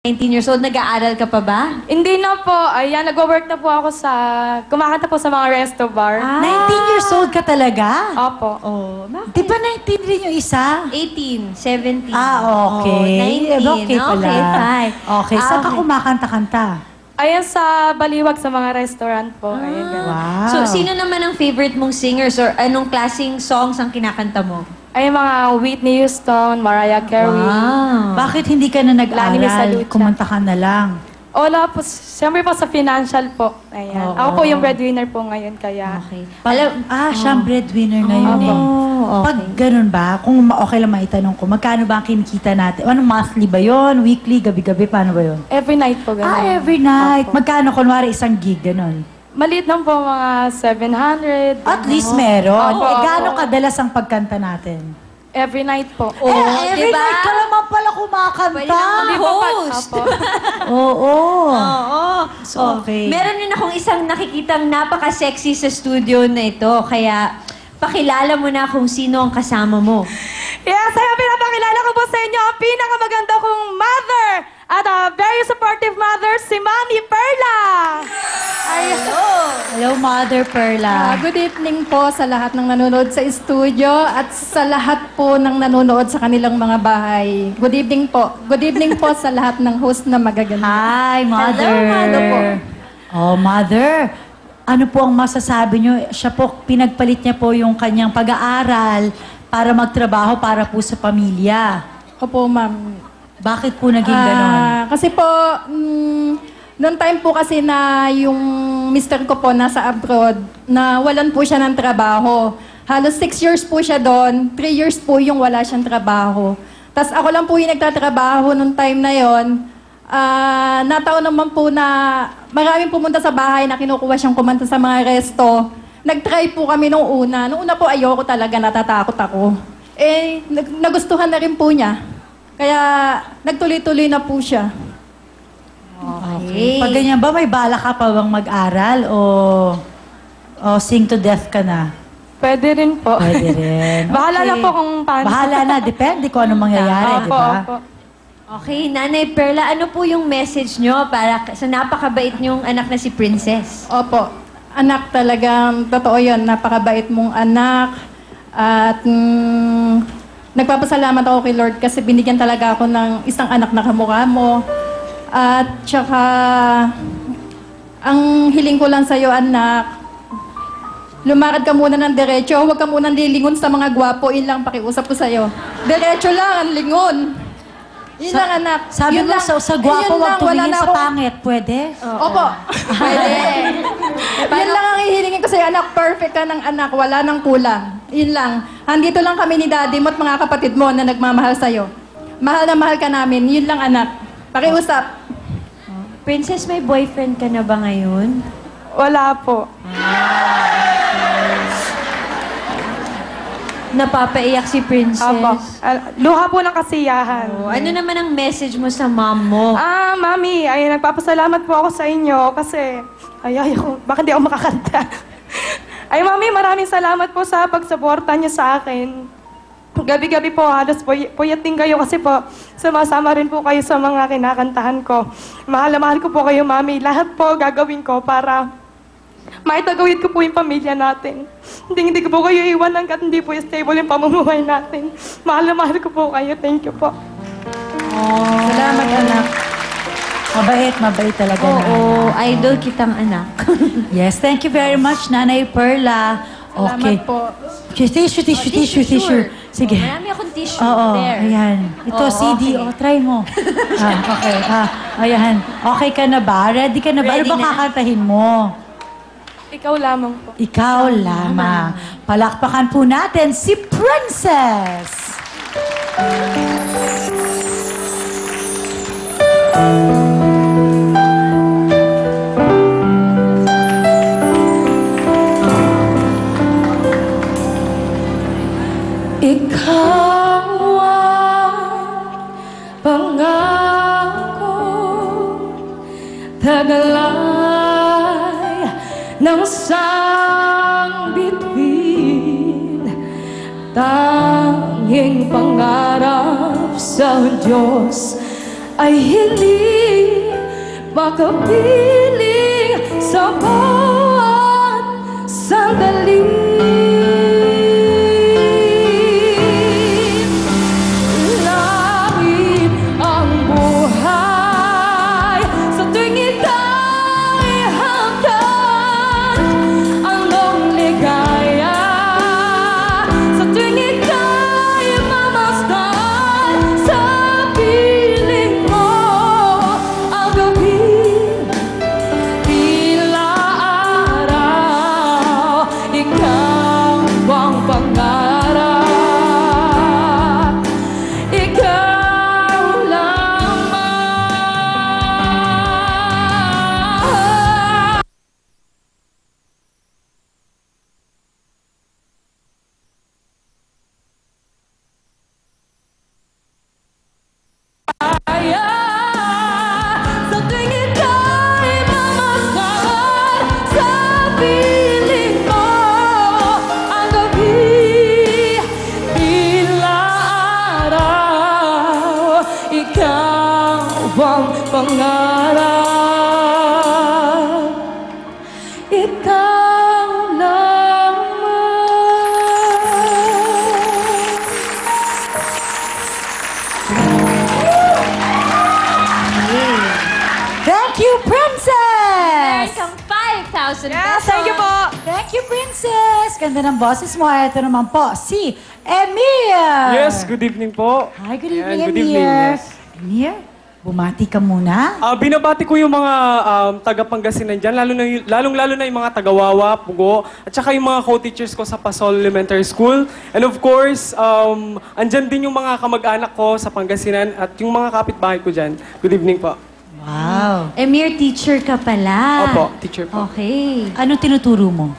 19 years old, nag-aaral ka pa ba? Hindi na po. Ayan, nag-work na po ako sa... Kumakanta po sa mga resto bar. 19 years old ka talaga? Opo. Oh, bakit? Di ba 19 rin yung isa? 18, 17. Okay. 19. Okay pala. Okay, fine. Okay, saan ka kumakanta-kanta? Ayan sa Baliwag sa mga restaurant po. Ayan, ganun. Wow. So, sino naman ang favorite mong singers or anong klaseng songs ang kinakanta mo? Ay, mga Whitney Houston, Mariah Carey. Wow. Bakit hindi ka na Lani nag-aral? Misalucha. Kumanta ka na lang. Wala po. Siyempre po sa financial po. Ayan. Oo. Ako po yung breadwinner po ngayon, kaya... Okay. Siya ang breadwinner ngayon eh. okay. Pag ganun ba, kung okay lang maitanong ko, magkano ba ang kinikita natin? Anong monthly ba yon? Weekly? Gabi-gabi? Paano ba yun? Every night po, ganun. Every night. Opo. Magkano? Kunwari isang gig, ganun. Maliit lang po, mga 700. At least meron. Opo, Eh, gaano opo. kadalas ang pagkanta natin? Every night po. Every diba? night ka naman pala Pwede kumakanta. naman Hindi po pa. host. Opo. Oo. Oo. So, okay. Meron din akong isang nakikitang napaka-sexy sa studio na ito. Kaya, pakilala mo na kung sino ang kasama mo. Yes, kaya pinapakilala ko po sa inyo ang pinakamaganda kong mother at a very supportive mother, si Mami Perla. Hello, Mother Perla. Good evening po sa lahat ng nanonood sa studio at sa lahat po ng nanonood sa kanilang mga bahay. Good evening po. Good evening po sa lahat ng host na magaganda. Hi, Mother. Hello, Mother po. Oh, Mother. Ano po ang masasabi niyo? Siya po, pinagpalit niya po yung kanyang pag-aaral para magtrabaho para po sa pamilya. Opo, ma'am. Bakit po naging ganon? Kasi po, noong time po kasi na yung mister ko po nasa abroad, na walan po siya ng trabaho. Halos 6 years po siya doon, 3 years po yung wala siyang trabaho. Tapos ako lang po yung nagtatrabaho noong time na yon. Nataon naman po na maraming pumunta sa bahay na kinukuha siyang kumanta sa mga resto. Nag-try po kami nung una. Nung una po ayoko talaga, natatakot ako. Eh, nagustuhan na rin po niya. Kaya nagtuloy-tuloy na po siya. Okay. Pag ganyan ba, may bala ka pa bang mag-aral o sing to death ka na? Pwede rin po. Pwede rin. Bahala na Okay. po kung paano. Bahala na. Depende kung anong mangyayari, di Opo, ba? opo. Okay, Nanay Perla, ano po yung message nyo para sa napakabait nyong anak na si Princess? Opo. Anak talagang, totoo yun, napakabait mong anak. At nagpapasalamat ako kay Lord kasi binigyan talaga ako ng isang anak na kamukha mo. At tsaka, ang hiling ko lang sa'yo, anak, lumakad ka muna ng diretso, huwag ka muna lilingon sa mga gwapo, yun lang pakiusap ko sa'yo. Diretso lang, ang lingon. Yun lang, anak. Sabi Yun mo, lang. sa Yun gwapo, lang, wag wala tumingin na sa akong- pangit. Pwede? Opo. Pwede. Yun lang ang hihilingin ko sa'yo, anak. Perfect ka ng anak. Wala nang kulang. Yun lang. Andito lang kami ni daddy mo at mga kapatid mo na nagmamahal sa'yo. Mahal na mahal ka namin. Yun lang, anak. Pakiusap. Princess, may boyfriend ka na ba ngayon? Wala po. Napapaiyak si Princess. Opo. Luha po ng kasiyahan. Ano naman ang message mo sa mom mo? Mami, ay nagpapasalamat po ako sa inyo kasi ako, baka di ako makakanta. Ay, Mami, maraming salamat po sa pagsuporta niyo sa akin. Gabi-gabi po, halos puyating kayo kasi po, sumasama rin po kayo sa mga kinakantahan ko. Mahal na mahal ko po kayo, Mami. Lahat po gagawin ko para maitagawid ko po yung pamilya natin. Hindi ko po kayo iwan hanggat hindi po stable yung pamumuhay natin. Mahal na mahal ko po kayo. Thank you po. Salamat, anak. Mabait talaga. Oo, Nanay. idol kitang anak. Yes, thank you very much, Nanay Perla. Okay. Salamat po. Tissue. Sige. Marami akong tissue. Oo, There. ayan. Ito, Oo, CD. okay. Try mo. Okay. Ayan. Okay ka na ba? Ready ka na ba? Ready Ano ba na. kakantahin mo? Ikaw lamang po. Ikaw lamang. Palakpakan po natin si Princess. Ikaw ang pangako, tagalay ng sang bituin, tanging pangarap sa Diyos ay hindi makapiling sa bawat sandali. Langit ang buhay sa tuwing ika'y hanggan. Anong ligaya sa tuwing ika'y mamasdan. Sa piling mo ang gabi tila araw. Ikaw ang pangarap, ikaw lamang. Kaya sa tuwing ika'y mamasdan. Sa piling mo ang gabi tila araw. Ikaw ang pangarap, ikaw lamang. Thank you, Princess! Isang 5,000 Yes, pesos. thank you po. Thank you, Princess! Ganda ng boses mo. Ito naman po, si Emir! Yes, good evening po. Hi, good Ayan, evening, good Emir. evening, yes. Emir, bumati ka muna. Binabati ko yung mga taga-Pangasinan dyan, lalong-lalo na yung mga taga-Wawa, Pugo, at saka yung mga co-teachers ko sa Pasol Elementary School. And of course, andyan din yung mga kamag-anak ko sa Pangasinan at yung mga kapitbahay ko dyan. Good evening po. Wow. Emir, teacher ka pala. Opo, teacher po. Okay. Anong tinuturo mo?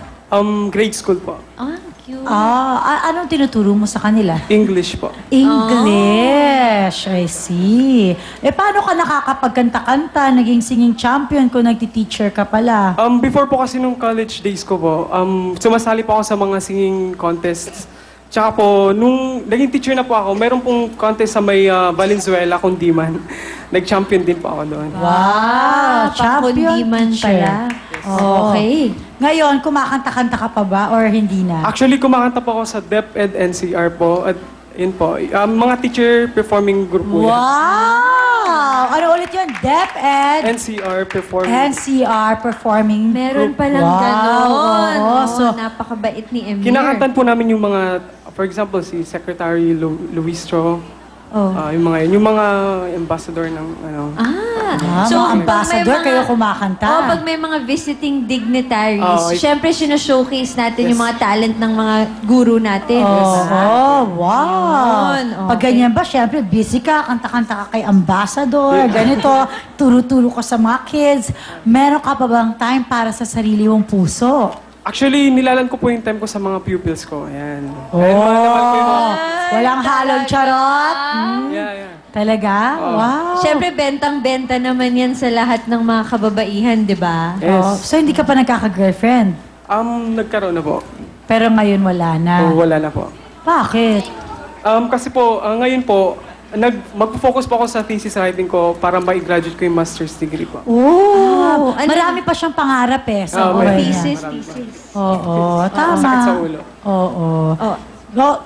Grade school po. Ah, cute. Anong tinuturo mo sa kanila? English po. English. I see. Paano ka nakakapagkanta-kanta, naging singing champion kung nagti-teacher ka pala? Before po kasi nung college days ko po, sumasali po ako sa mga singing contests. Tsaka po, nung naging teacher na po ako, meron pong contest sa may Valenzuela, Kundiman. Nag-champion din po ako doon. Wow! Champion Pakundiman teacher. pala. Oo. Okay. Ngayon, kumakanta-kanta ka pa ba or hindi na? Actually, kumakanta po ako sa DepEd NCR po. At yun po, mga teacher performing group po yan. Wow! Ano ulit yun? DepEd NCR performing. NCR Performing Meron Group. palang Wow! ganon. Oo. Oh, So, napakabait ni Emir. Kinakantan po namin yung mga, for example, si Secretary Luis Tro. Oh. Yung mga ambassador ng ano. so, pag may ambassador, mga- kayo kumakanta. Oh, pag may mga visiting dignitaries, Oh, syempre showcase natin Yes. yung mga talent ng mga guru natin. Oo, wow. Yun, Pag okay. ganyan ba, syempre, busy ka, kanta-kanta ka kay ambassador, ganito, turo-turo ka sa mga kids. Meron ka pa bang time para sa sarili mong puso? Actually, nilalan ko po yung time ko sa mga pupils ko. Ayan. Oh, Ayan, mga naman ko yung... walang halong charot. Yeah. Talaga? Wow. Syempre, bentang-benta naman yan sa lahat ng mga kababaihan, di ba? Oh, Yes. so, hindi ka pa nagkaka-girlfriend? Nagkaroon na po. Pero ngayon wala na. Wala na po. Bakit? Kasi po, ngayon po, mag-focus po ako sa thesis writing ko para ma-graduate ko yung master's degree po. Oh, ano- marami pa siyang pangarap sa Oh, buhay niya. Thesis. Oo, tama. Sakit sa ulo. Oo. Oh.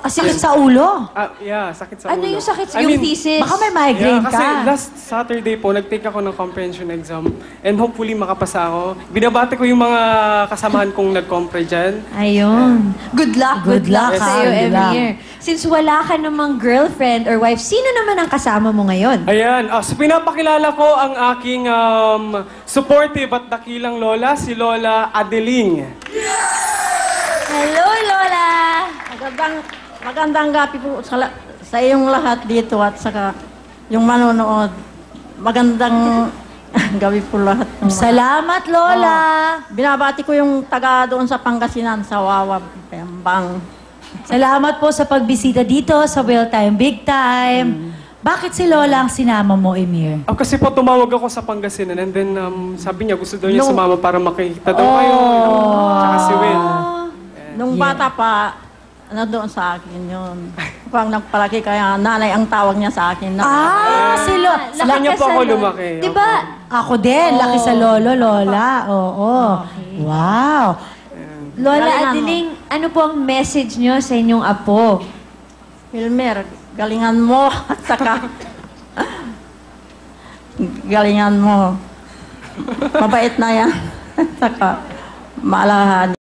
Sakit sa ulo? Yeah, sakit sa Ano ulo. yung sakit? I Yung mean, thesis? Baka may migraine Yeah, kasi ka. last Saturday po, nag-take ako ng comprehension exam and hopefully makapasa ako. Binabati ko yung mga kasamahan kong nag-compre dyan. Ayun. Good luck. Good luck, sa'yo, good luck. Emir. Since wala ka namang girlfriend or wife, sino naman ang kasama mo ngayon? Ayan, so pinapakilala ko ang aking supportive at dakilang lola, si Lola Adeling. Hello, Lola! Magandang gabi po sa iyong lahat dito at saka yung manonood. Magandang gabi po lahat. Salamat, Lola. Binabati ko yung taga doon sa Pangasinan, sa Wawa, Pembang. Salamat po sa pagbisita dito sa Well Time, Big Time. Bakit si Lola ang sinama mo, Emir? Kasi po tumawag ako sa Pangasinan and then sabi niya gusto daw niya No. sumama para makita daw kayo. Tsaka si Will. Nung bata pa, ano doon sa akin yun. po ang nagpalaki, kaya nanay ang tawag niya sa akin. Si Sa kanya po ako lumaki. Di ba? Ako din, laki sa lolo, lola. Oo. Wow. Lola Galingan mo. Adeling, ano po ang message nyo sa inyong apo? Wilmer, galingan mo at saka galingan mo. Mabait na yan. At saka maalahan.